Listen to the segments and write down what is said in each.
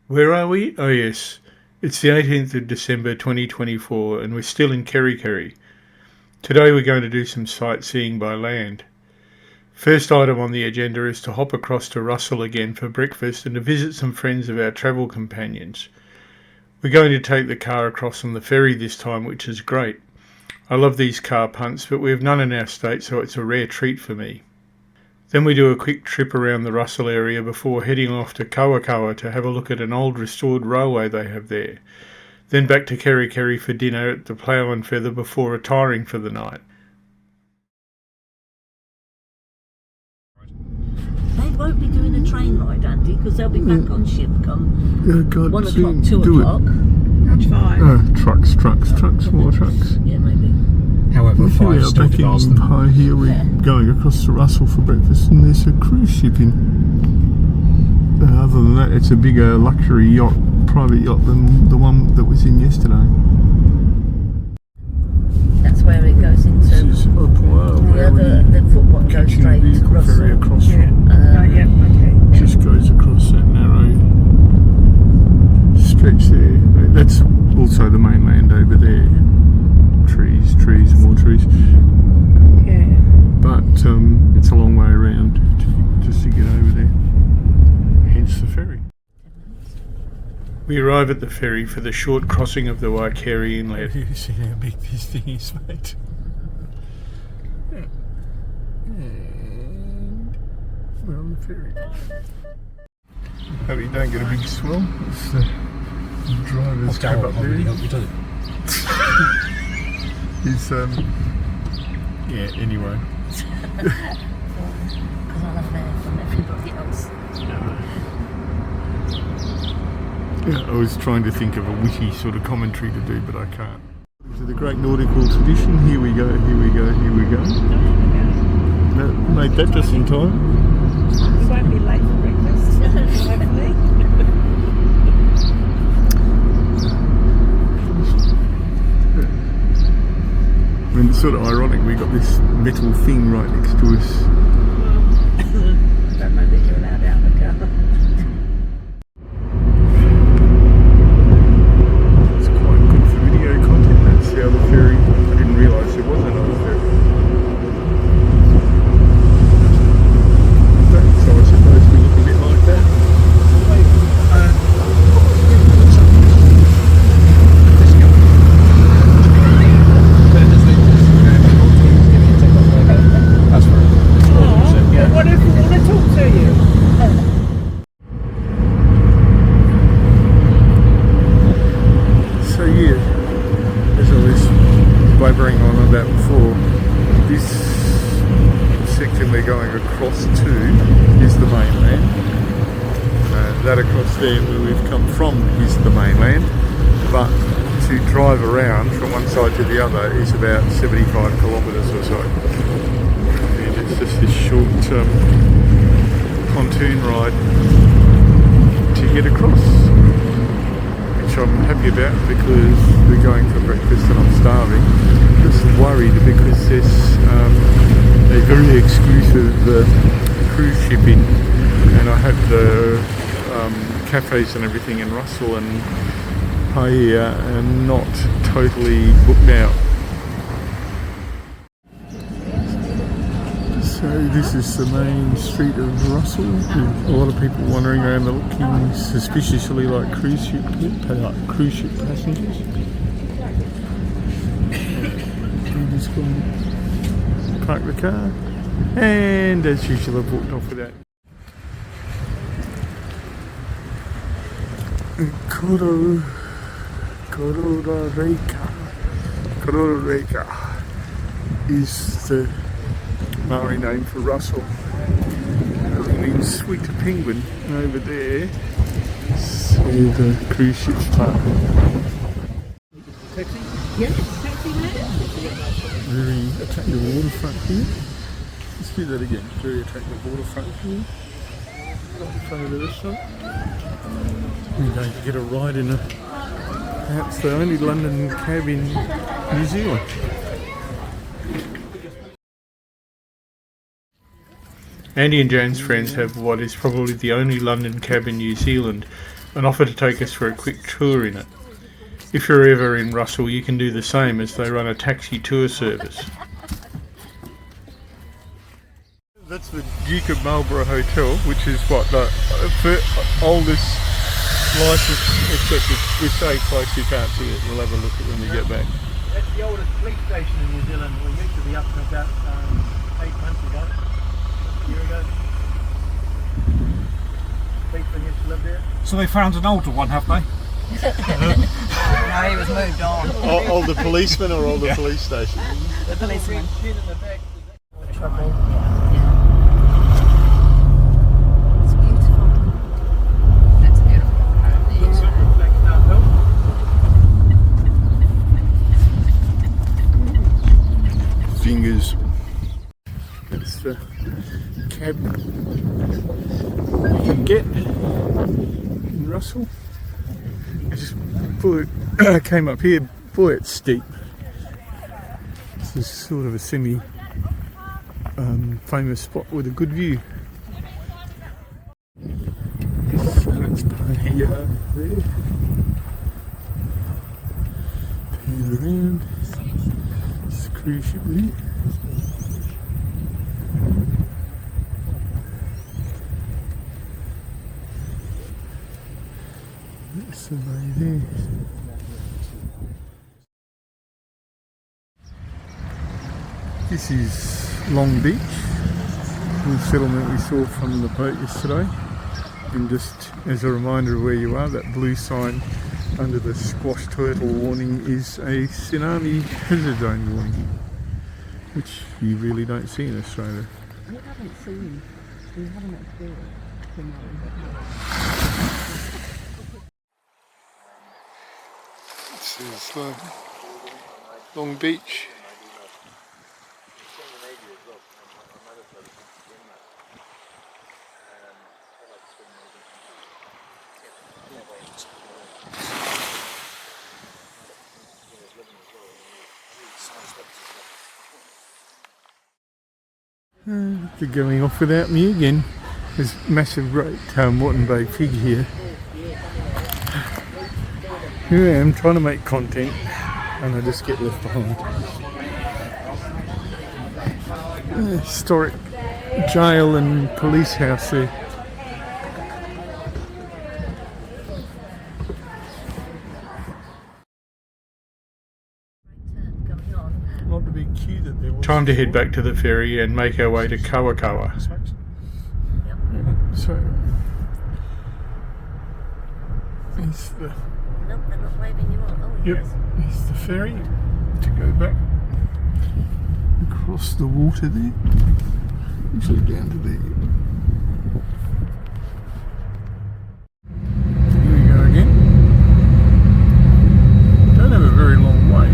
Where are we? Oh yes, it's the 18th of December 2024 and we're still in KeriKeri. Today we're going to do some sightseeing by land. First item on the agenda is to hop across to Russell again for breakfast and to visit some friends of our travel companions. We're going to take the car across on the ferry this time, which is great. I love these car punts, but we have none in our state, so it's a rare treat for me. Then we do a quick trip around the Russell area before heading off to Kawakawa to have a look at an old restored railway they have there. Then back to KeriKeri for dinner at the Plough and Feather before retiring for the night. They won't be doing a train ride, Andy, because they'll be back on ship come 1 o'clock, 2 o'clock. That's fine. Trucks, more trucks. Yeah, maybe. However, Here we are back in Ngāpuhi. Here we're going across to Russell for breakfast, and there's a cruise ship in. Other than that, it's a bigger luxury yacht, private yacht than the one that was in yesterday. That's where it goes into. This is the football goes straight to Russell. Ferry across from. Okay. Just goes across that narrow stretch there. That's also the mainland over there. Trees, more trees. Yeah. But it's a long way around just to get over there. Hence the ferry. We arrive at the ferry for the short crossing of the Waikeri Inlet. You see how big this thing is, mate. And we're on the ferry. Hope you don't get a big swell. It's the driver's cab up there. He's anyway. Because I love that from everybody else. Yeah, I was trying to think of a witty sort of commentary to do, but I can't. To the great nautical tradition, here we go. No, made that just in time. We won't be late for breakfast, hopefully. I mean, it's sort of ironic, we got this metal thing right next to us. I don't know that you're allowed out of the car. It's quite good for video content. That's the other ferry. I didn't realise there was another ferry. So I suppose we look a bit like that. What if we want to talk to you? So yeah, as I was blabbering on about before, this section we're going across to is the mainland. That across there where we've come from is the mainland, but to drive around from one side to the other is about 75 kilometres or so. And it's just this short pontoon ride to get across, which I'm happy about because we're going for breakfast and I'm starving. Just worried because there's a very exclusive cruise ship in, and I hope the cafes and everything in Russell and Paia are not totally booked out. So this is the main street of Russell, with a lot of people wandering around looking suspiciously like cruise ship passengers. We just go and park the car, and as usual I've walked off with that. Kororeka is the Maori name for Russell. It means sweet penguin. And over there is all the cruise ships parked. Taxi? Yes, taxi man. Very attractive waterfront here. Let's do that again. Very attractive waterfront here. Over to this side. We're going to get a ride in perhaps the only London cab in New Zealand. Andy and Jane's friends have what is probably the only London cab in New Zealand, and offer to take us for a quick tour in it. If you're ever in Russell, you can do the same, as they run a taxi tour service. That's the Duke of Marlborough Hotel, which is what, the oldest licensed, except we say close, you can't see it. We'll have a look at it when we get back. That's the oldest police station in New Zealand. We used to be up to about 8 months ago, a year ago. People used to live there. So they found an older one, have they? No, he was moved on. Older policeman or older police station? The policeman. It's beautiful. That's beautiful. Flagstaff Hill. Fingers. That's the cab you can get in Russell. I just came up here. Boy, it's steep. This is sort of a semi famous spot with a good view. So that's here, there. Pan around. It's a cruise ship there. That's the way there. This is Long Beach, the settlement we saw from the boat yesterday. And just as a reminder of where you are, that blue sign under the squash turtle warning is a tsunami hazard zone warning, which you really don't see in Australia. We haven't seen. We haven't experienced. This is Long Beach. They're going off without me again. There's massive great Moreton Bay pig here. Here I am trying to make content and I just get left behind. Historic jail and police house there. Not the big queue that there was. Time to head back to the ferry and make our way to Kawakawa. So, it's the... Nope, they're not waving you on. Oh, Yep, it's the ferry to go back across the water there. Actually down to there. Here we go again. Don't have a very long way.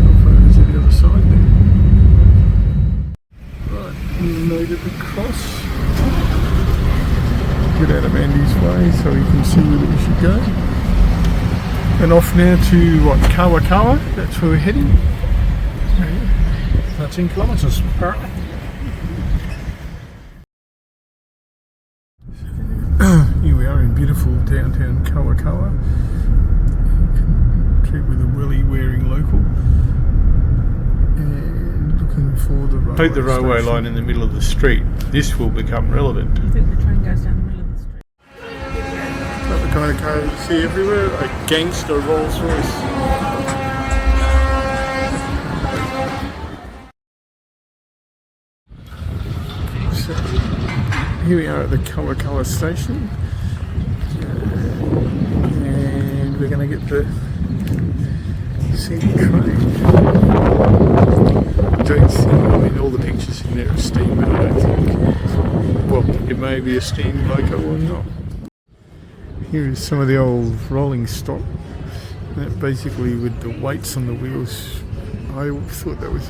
How far is it the other side there? Right, we made it across. Get out of Andy's way so we can see where we should go. And off now to what, Kawakawa? That's where we're heading. 13 kilometres apparently. Here we are in beautiful downtown Kawakawa. Treat with a welly wearing local. And looking for the railway Take the railway line in the middle of the street. This will become relevant. I think the train goes down the middle of the street. Not the kind of car you see everywhere, a gangster Rolls Royce. So, here we are at the Kawakawa station. And we're going to get the steam train. Don't see, I mean, all the pictures in there are steam, but I don't think. Well, it may be a steam loco or not. Here is some of the old rolling stock. That basically, with the weights on the wheels, I thought that was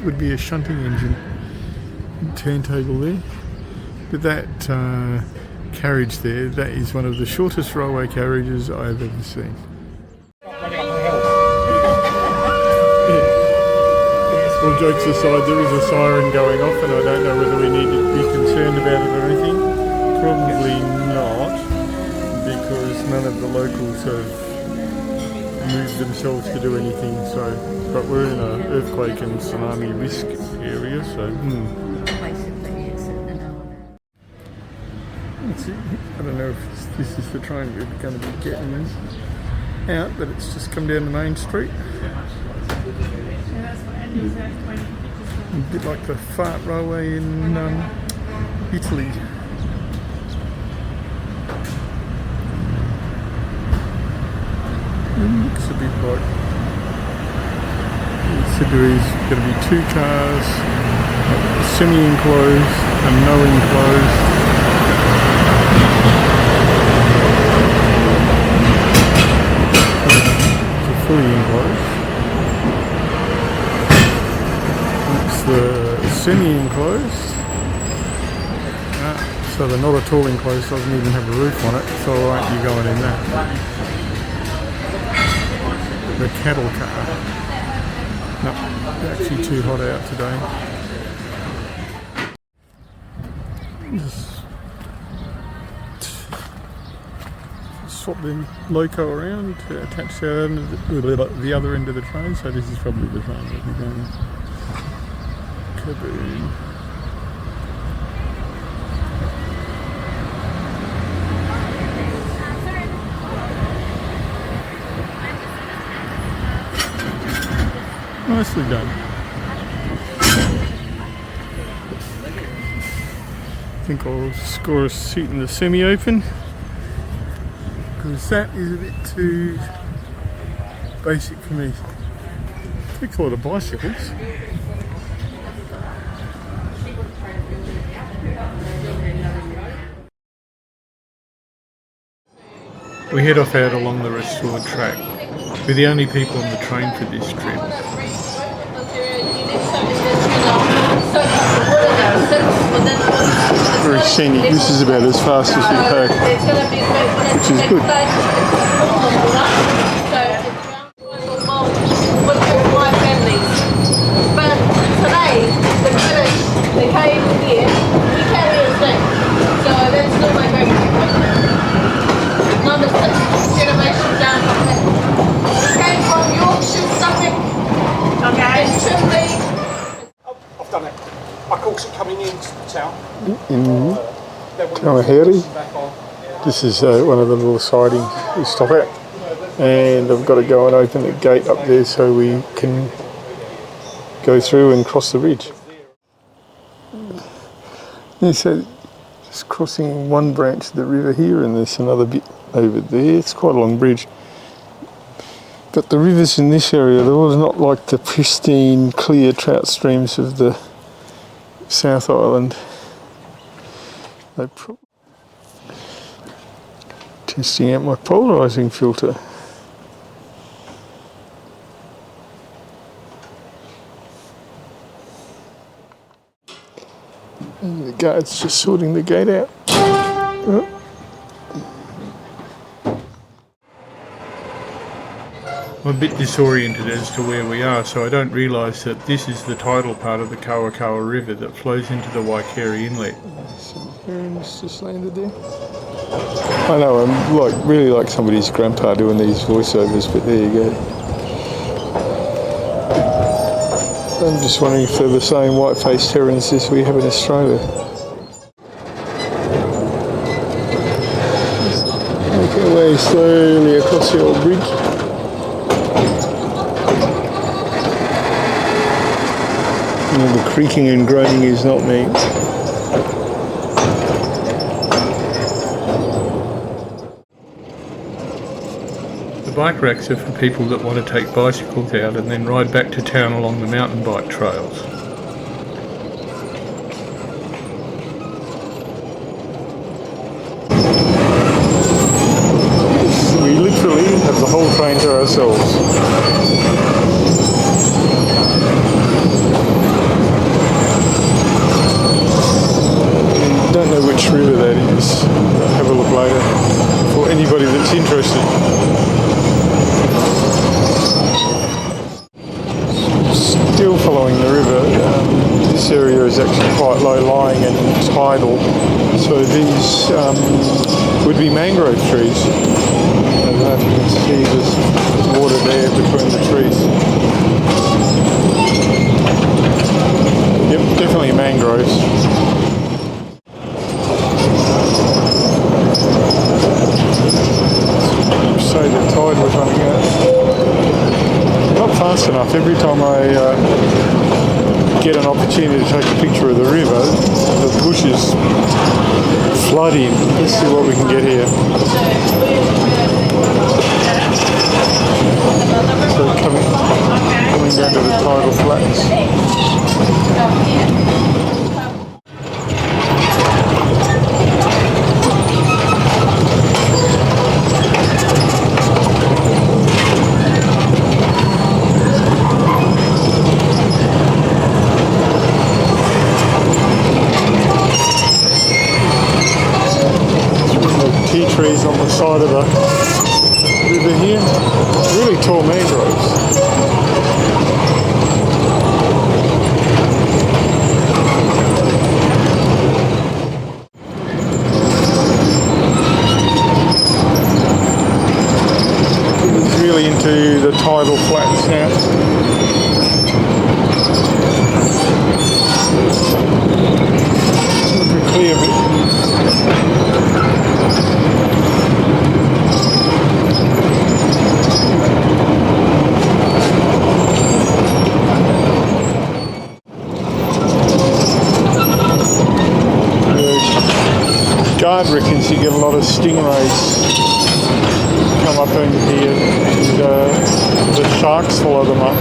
would be a shunting engine turntable there. But that carriage there, that is one of the shortest railway carriages I've ever seen. We'll jokes aside, there is a siren going off and I don't know whether we need to be concerned about it or anything. Probably not, because none of the locals have moved themselves to do anything, so, but we're in an earthquake and tsunami risk area, so Basically, it's an hour. I don't know if this is the train we're going to be getting out, but it's just come down the main street. A bit like the fart railway in Italy. It looks a bit like so there is going to be 2 cars, semi-enclosed and no enclosed. Fully enclosed. It's the semi-enclosed. So they're not at all enclosed, doesn't even have a roof on it, so I won't be going in that. The cattle car. No, actually too hot out today. Just swap the loco around to attach the other end of the train, so this is probably the train that we're going. Kaboom. Nicely done. I think I'll score a seat in the semi-open, because that is a bit too basic for me. Takes a lot of bicycles. We head off out along the restored track. We're the only people on the train for this trip. Very scenic. This is about as fast as we pack, which is good. But today, the British, they came here, we carry a thing. So that's still my favorite right now. Number 6 generation down from here. We came from Yorkshire, Suffolk, and Chimney. I've done it. I course it coming into town. Kawa Kawa. This is one of the little sidings we stop at, and I've got to go and open the gate up there so we can go through and cross the ridge. Yeah, so just crossing one branch of the river here, and there's another bit over there. It's quite a long bridge. But the rivers in this area, they're all not like the pristine, clear trout streams of the South Island. Testing out my polarising filter. And the guard's just sorting the gate out. Oh. I'm a bit disoriented as to where we are, so I don't realise that this is the tidal part of the Kawa Kawa River that flows into the KeriKeri Inlet. Some herons just landed there. I know, I'm really like somebody's grandpa doing these voiceovers, but there you go. I'm just wondering if they're the same white-faced herons as we have in Australia. Make our way slowly across the old bridge. And the creaking and groaning is not me. The bike racks are for people that want to take bicycles out and then ride back to town along the mountain bike trails. We literally have the whole train to ourselves. Don't know which river that is. I'll have a look later for anybody that's interested. Still still following the river. This area is actually quite low lying and tidal, so these would be mangrove trees. I don't know if you can see there's water there between the trees. Yep, definitely mangroves. So the tide was running out. Not fast enough. Every time I get an opportunity to take a picture of the river, the bushes flood in. Let's see what we can get here. So coming down to the tidal flats. Tea trees on the side of the river here. Really tall mangroves. It's really into the tidal flats now. Looking clear a bit. Guard reckons you get a lot of stingrays come up in here and the sharks follow them up.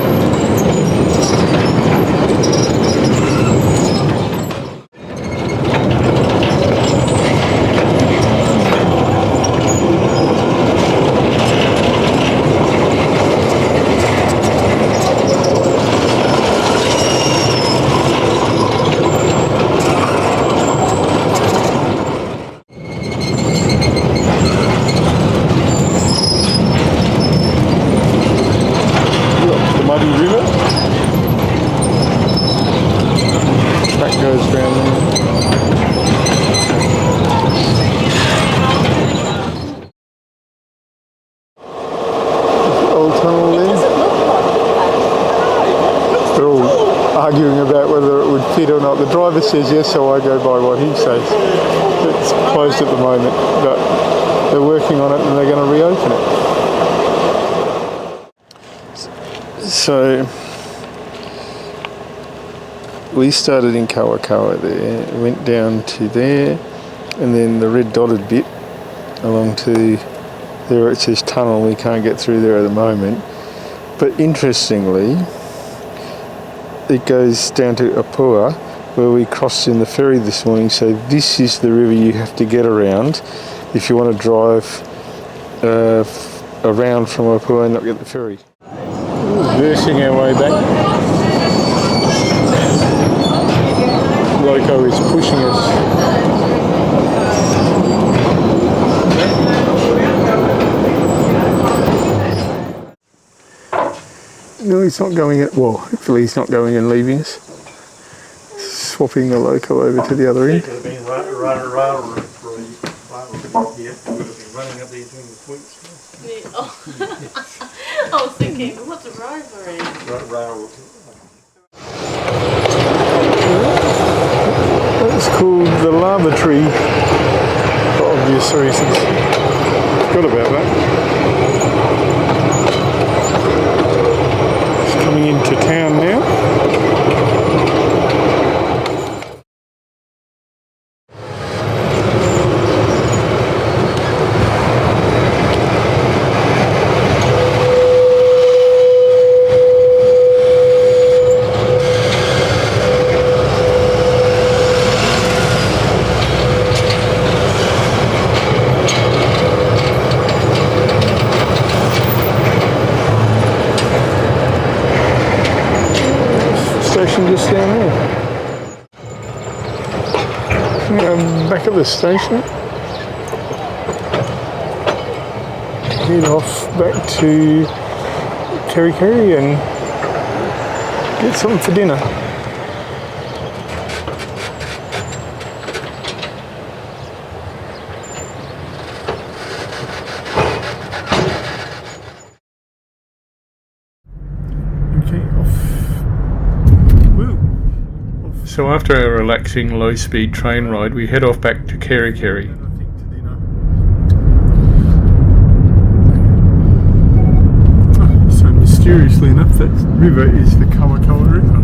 Or not. The driver says yes, so I go by what he says. It's closed at the moment, but they're working on it and they're going to reopen it. So we started in Kawakawa there, went down to there, and then the red dotted bit along to there. It says tunnel. We can't get through there at the moment, but interestingly, it goes down to Apua, where we crossed in the ferry this morning. So this is the river you have to get around if you want to drive around from Apua and not get the ferry. Reversing our way back. Loco is pushing us. No, he's not going it. Well, hopefully he's not going and leaving us. Swapping the loco over to the other end. It could have been right for you. Yeah, we would have been running up there doing the tweets. Yeah. Oh. I was thinking, what's a rivalry? That's called the lava tree for obvious reasons. Forgot about that. Coming into town now. Just down there. Back at the station. Head off back to KeriKeri and get something for dinner. Okay, off. Woo. So after our relaxing low-speed train ride, we head off back to KeriKeri. So mysteriously enough, that river is the Kawa Kawa River.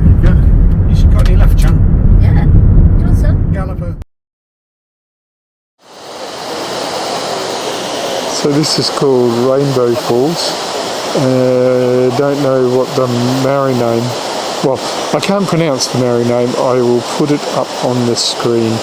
There you go. You got any left, Chan? Yeah. Do you want some? Galloper. So this is called Rainbow Falls. Don't know what the Maori name. Well, I can't pronounce the Maori name. I will put it up on the screen.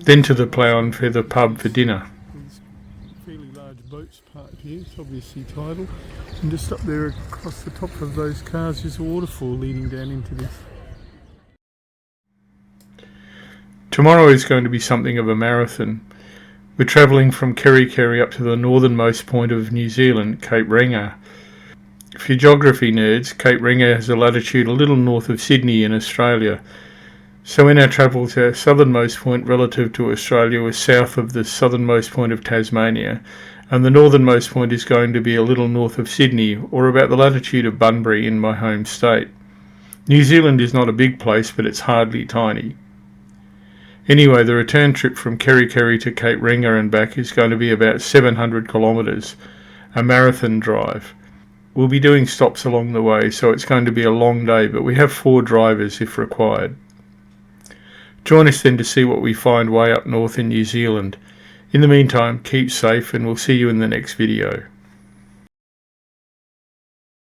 Then to the Plough and Feather pub for dinner. There's fairly large boats parked here. It's obviously tidal. And just up there across the top of those cars is a waterfall leading down into this. Tomorrow is going to be something of a marathon. We're travelling from KeriKeri up to the northernmost point of New Zealand, Cape Reinga. For you geography nerds, Cape Reinga has a latitude a little north of Sydney in Australia. So in our travels, our southernmost point relative to Australia was south of the southernmost point of Tasmania, and the northernmost point is going to be a little north of Sydney, or about the latitude of Bunbury in my home state. New Zealand is not a big place, but it's hardly tiny. Anyway, the return trip from KeriKeri to Cape Reinga and back is going to be about 700 kilometres, a marathon drive. We'll be doing stops along the way, so it's going to be a long day, but we have 4 drivers if required. Join us then to see what we find way up north in New Zealand. In the meantime, keep safe and we'll see you in the next video.